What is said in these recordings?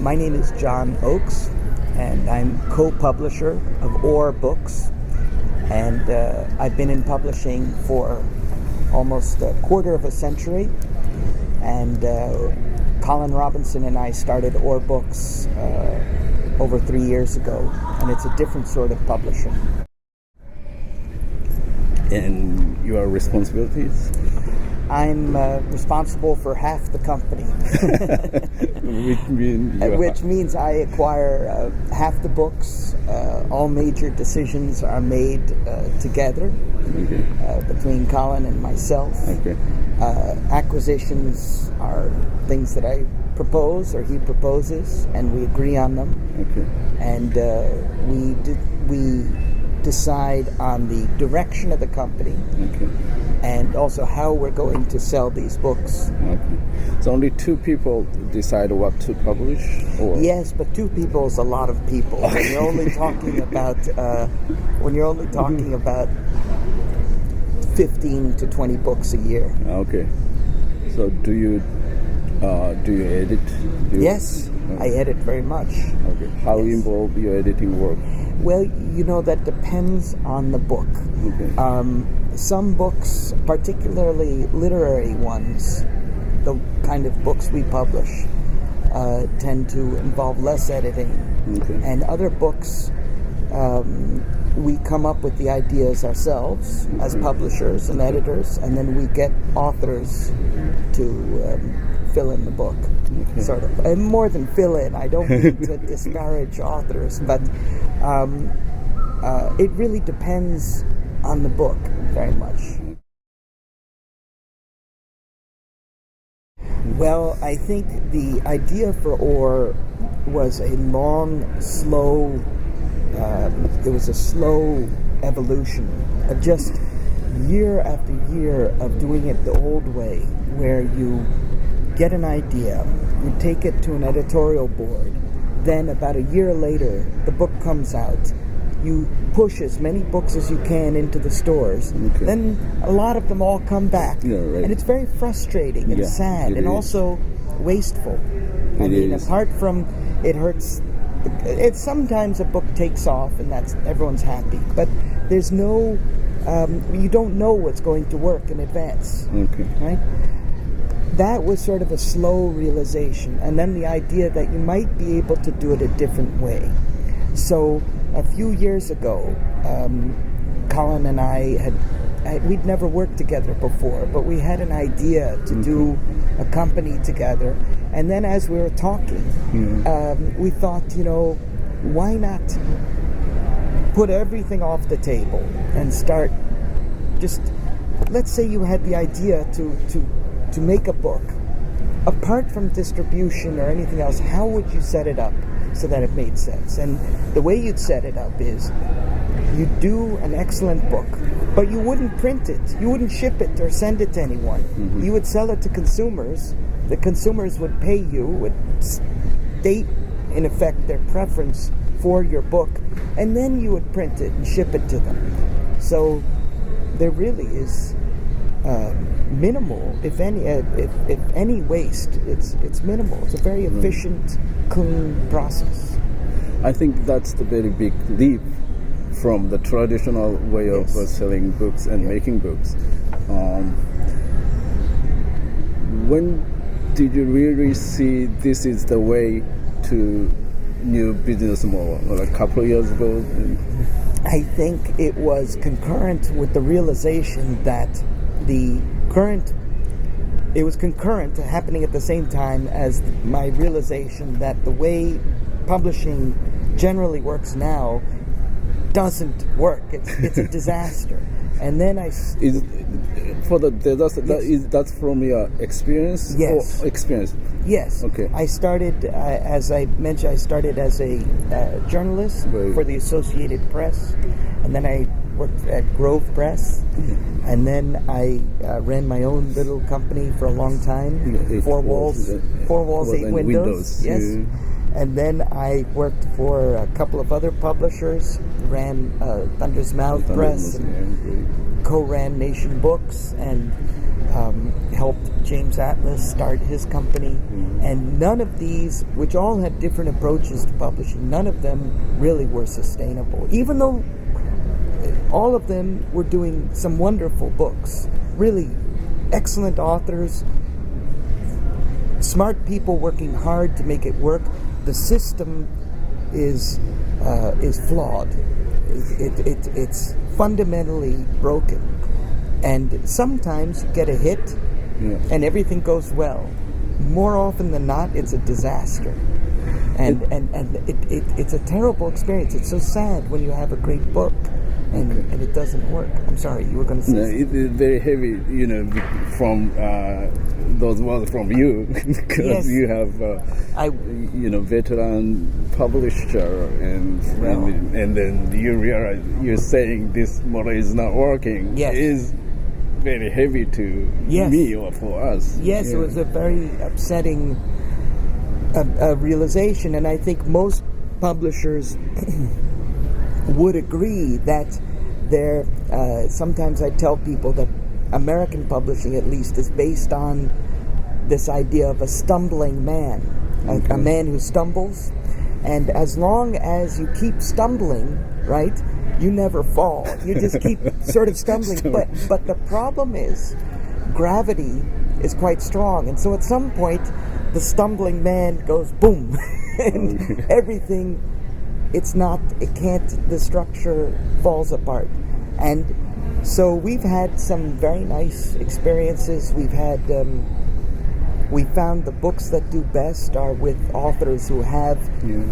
My name is John Oakes, and I'm co-publisher of OR Books, and I've been in publishing for almost a quarter of a century, and Colin Robinson and I started OR Books over 3 years ago, and it's a different sort of publishing. And your responsibilities? I'm responsible for half the company, which means I acquire half the books. All major decisions are made together between Colin and myself. Okay. Acquisitions are things that I propose or he proposes, and we agree on them. Okay. And we decide on the direction of the company. Okay. And also how we're going to sell these books. Okay. So only two people decide what to publish? Or? Yes, but two people is a lot of people. Okay. When you're only talking about 15 to 20 books a year. Okay. So do you edit? Yes, I edit very much. Okay. How involved your editing work? Well, that depends on the book. Okay. Some books, particularly literary ones, the kind of books we publish, tend to involve less editing. Okay. And other books, we come up with the ideas ourselves as publishers and editors, and then we get authors to fill in the book, sort of. And more than fill in, I don't mean to disparage authors, but it really depends on the book very much. Well, I think the idea for OR was a long, slow, it was a slow evolution of just year after year of doing it the old way, where you get an idea, you take it to an editorial board, then about a year later, the book comes out. You push as many books as you can into the stores. Okay. Then a lot of them all come back. Yeah, right. And it's very frustrating and sad and also wasteful. Apart from it hurts, it's sometimes a book takes off and everyone's happy. But there's no, you don't know what's going to work in advance. Okay. Right? That was sort of a slow realization. And then the idea that you might be able to do it a different way. So a few years ago, Colin and I we'd never worked together before, but we had an idea to do a company together. And then as we were talking, we thought, why not put everything off the table and start let's say you had the idea to make a book. Apart from distribution or anything else, how would you set it up so that it made sense? And the way you'd set it up is you'd do an excellent book, but you wouldn't print it. You wouldn't ship it or send it to anyone. Mm-hmm. You would sell it to consumers. The consumers would pay you, would state, in effect, their preference for your book, and then you would print it and ship it to them. So there really is minimal, if any waste. It's minimal. It's a very efficient, clean process. I think that's the very big leap from the traditional way of selling books and making books. When did you really see this is the way to new business model? Like a couple of years ago? I think it was concurrent with the realization that it was concurrent to happening at the same time as my realization that the way publishing generally works now doesn't work. It's a disaster. And then that's from your experience? Yes. Experience? Yes. Okay. I started, as I mentioned, as a journalist for the Associated Press, and then I worked at Grove Press, and then I ran my own little company for a long time. Four walls, eight windows. Yes. And then I worked for a couple of other publishers, ran Thunder's Mouth Press, and co-ran Nation Books, and helped James Atlas start his company, and none of these, which all had different approaches to publishing, none of them really were sustainable, even though all of them were doing some wonderful books, really excellent authors, smart people working hard to make it work. The system is flawed. It's fundamentally broken, and sometimes you get a hit, and everything goes well. More often than not, it's a disaster, and it's a terrible experience. It's so sad when you have a great book and it doesn't work. I'm sorry, you were going to say something. It's very heavy, from those words from you, because you have veteran publisher, and then you realize you're saying this model is not working. Yes. Is very heavy to me or for us. Yes, it was a very upsetting realization, and I think most publishers would agree that sometimes I tell people that American publishing, at least, is based on this idea of a stumbling man, a man who stumbles, and as long as you keep stumbling, right, you never fall. You just keep sort of stumbling. But the problem is gravity is quite strong, and so at some point the stumbling man goes boom, and everything. The structure falls apart. And so we've had some very nice experiences. We found the books that do best are with authors who have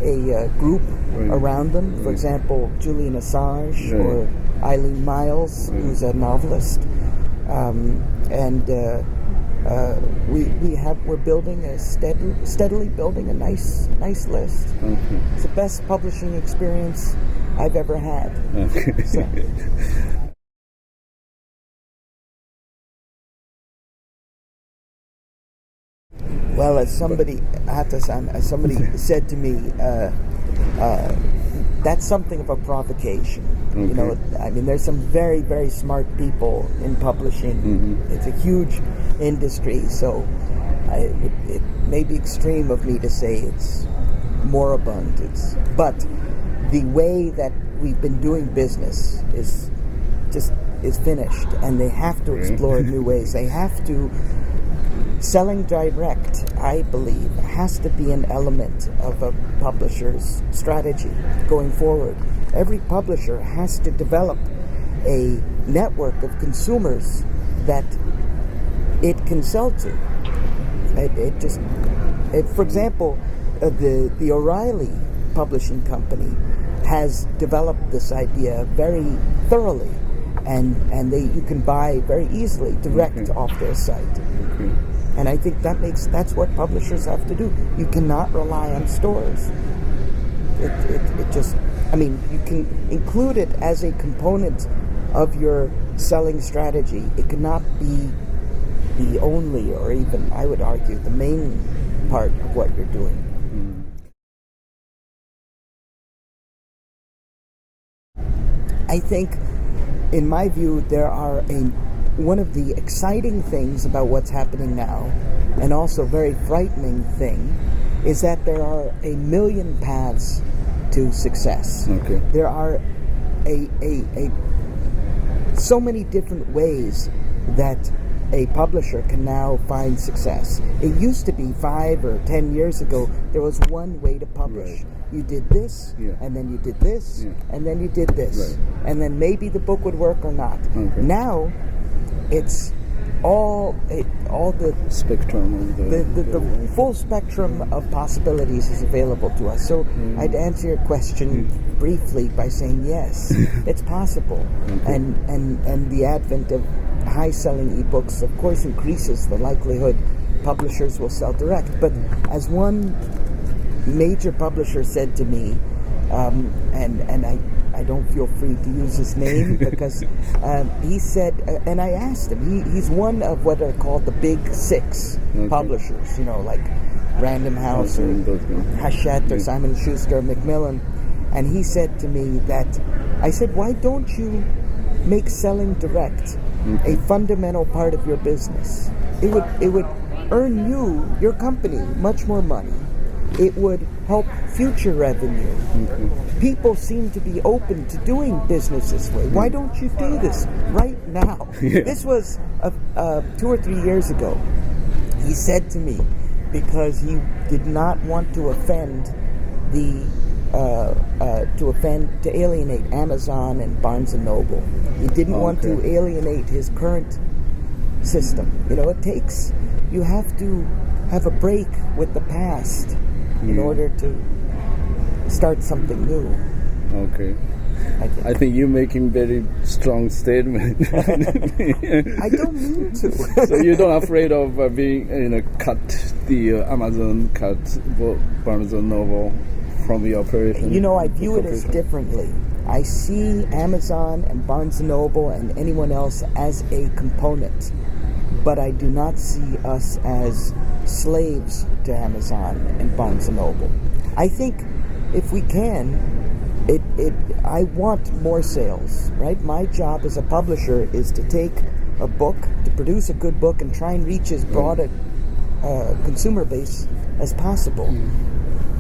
a group around them. For example, Julian Assange or Eileen Miles, who's a novelist. We're building steadily building a nice list. It's the best publishing experience I've ever had. So. Well, as somebody said to me, that's something of a provocation. There's some very, very smart people in publishing. It's a huge industry, so it may be extreme of me to say it's moribund. But the way that we've been doing business is finished, and they have to explore new ways. They have to. Selling direct, I believe, has to be an element of a publisher's strategy going forward. Every publisher has to develop a network of consumers that it can sell to. For example, the O'Reilly publishing company has developed this idea very thoroughly, and you can buy very easily direct off their site. And I think that's what publishers have to do. You cannot rely on stores. You can include it as a component of your selling strategy. It cannot be the only, or even, I would argue, the main part of what you're doing. I think, in my view, one of the exciting things about what's happening now, and also very frightening thing, is that there are a million paths to success. There are so many different ways that a publisher can now find success. It used to be 5 or 10 years ago, there was one way to publish. You did this, and then you did this, and then you did this, and then maybe the book would work or not. Now, it's all the spectrum, the full spectrum of possibilities is available to us. So I'd answer your question briefly by saying yes, it's possible, and the advent of high-selling ebooks, of course, increases the likelihood publishers will sell direct. But as one major publisher said to me, and I don't feel free to use his name because he said, and I asked him, he's one of what are called the big 6 publishers, like Random House or Hachette or Simon & Schuster or Macmillan. And he said to me I said, why don't you make selling direct a fundamental part of your business? it would earn you, your company, much more money. It would help future revenue. People seem to be open to doing business this way. Why don't you do this right now? This was 2 or 3 years ago. He said to me, because he did not want to offend to alienate Amazon and Barnes and Noble. He didn't want to alienate his current system. You have to have a break with the past in order to start something new. Okay. I think you're making very strong statement. I don't mean to. So you're not afraid of being, cut the Amazon, cut Barnes and Noble from your operation? I view it as differently. I see Amazon and Barnes and Noble and anyone else as a component, but I do not see us as slaves to Amazon and Barnes and Noble. I think if we can, I want more sales, right? My job as a publisher is to take a book, to produce a good book, and try and reach as broad a consumer base as possible.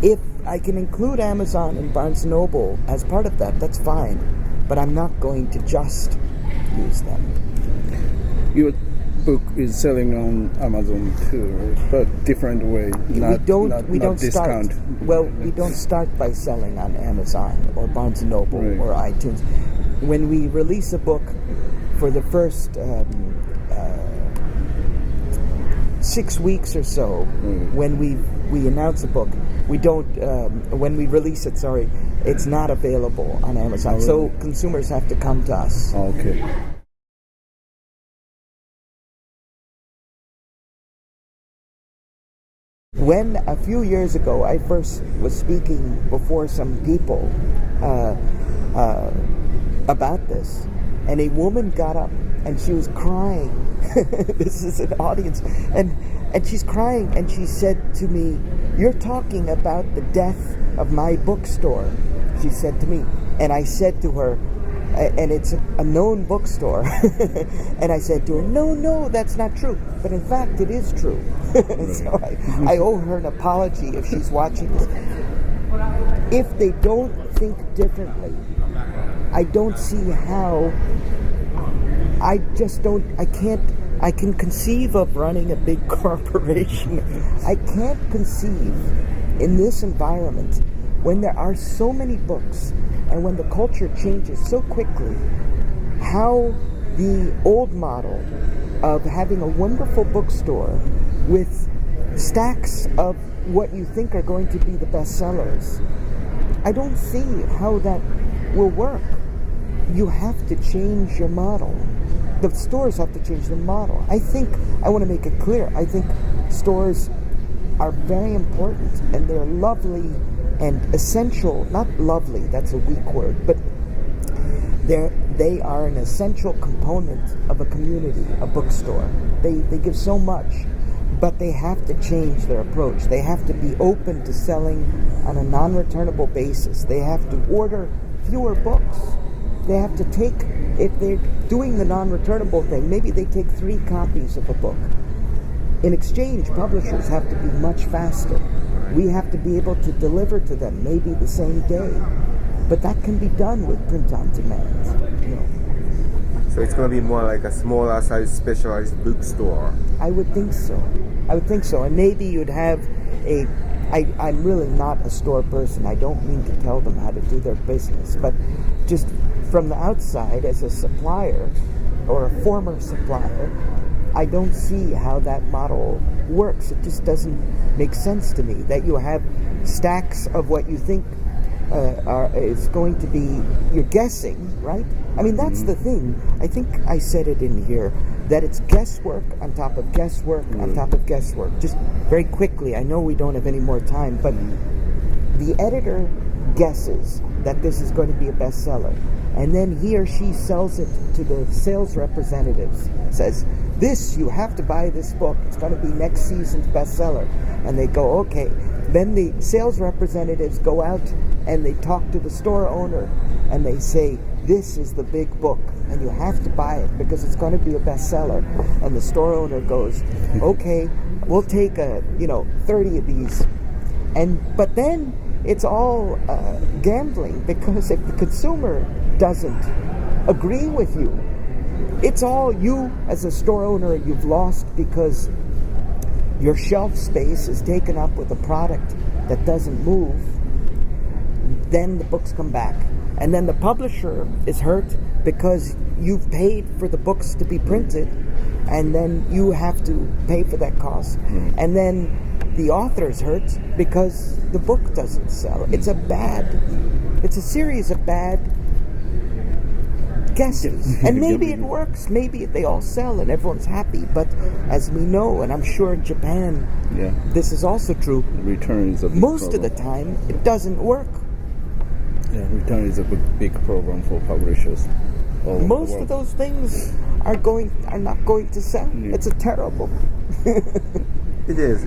If I can include Amazon and Barnes & Noble as part of that, that's fine. But I'm not going to just use them. Your book is selling on Amazon too, but different way. We don't discount. We don't start by selling on Amazon or Barnes & Noble or iTunes. When we release a book for the first 6 weeks or so, when we announce a book, we don't. When we release it, it's not available on Amazon. So consumers have to come to us. Okay. When a few years ago I first was speaking before some people about this, and a woman got up and she was crying. This is an audience, and she's crying, and she said to me, "You're talking about the death of my bookstore," she said to me. And I said to her, and it's a known bookstore, and I said to her, no, that's not true. But in fact, it is true. So I owe her an apology if she's watching this. If they don't think differently, I don't see how. I can conceive of running a big corporation. I can't conceive in this environment when there are so many books and when the culture changes so quickly, how the old model of having a wonderful bookstore with stacks of what you think are going to be the bestsellers, I don't see how that will work. You have to change your model. The stores have to change the model. I want to make it clear, I think stores are very important and they're lovely and essential. Not lovely, that's a weak word, but they are an essential component of a community, a bookstore. They give so much, but they have to change their approach. They have to be open to selling on a non-returnable basis. They have to order fewer books. They have to take, if they're doing the non-returnable thing, maybe they take 3 copies of a book. In exchange, publishers have to be much faster. We have to be able to deliver to them maybe the same day. But that can be done with print on demand. So it's going to be more like a smaller size specialized bookstore. I would think so. And maybe you'd have I'm really not a store person. I don't mean to tell them how to do their business. But just from the outside, as a supplier or a former supplier, I don't see how that model works. It just doesn't make sense to me that you have stacks of what you think is going to be, you're guessing, right? I mean, that's the thing. I think I said it in here, that it's guesswork on top of guesswork on top of guesswork. Just very quickly, I know we don't have any more time, but the editor guesses that this is going to be a bestseller, and then he or she sells it to the sales representatives, says, you have to buy this book, it's going to be next season's bestseller. And they go, okay. Then the sales representatives go out and they talk to the store owner and they say, this is the big book and you have to buy it because it's going to be a bestseller. And the store owner goes, okay, we'll take 30 of these. But then it's all gambling, because if the consumer doesn't agree with you, it's all you as a store owner you've lost, because your shelf space is taken up with a product that doesn't move. Then the books come back. And then the publisher is hurt because you've paid for the books to be printed, and then you have to pay for that cost. And then the author is hurt because the book doesn't sell. It's a series of bad guesses. And maybe it works. Maybe they all sell and everyone's happy. But as we know, and I'm sure in Japan, this is also true, return is a big most problem. of the time it doesn't work. Yeah, return is a big problem for publishers. Most of those things are not going to sell. It's a terrible. It is.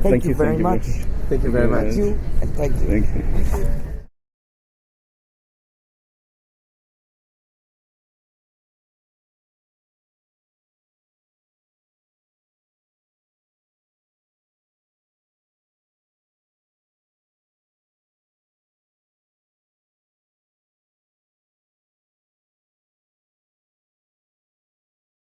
Thank you very much. Thank you very much. Thank you, and thank you. Thank you.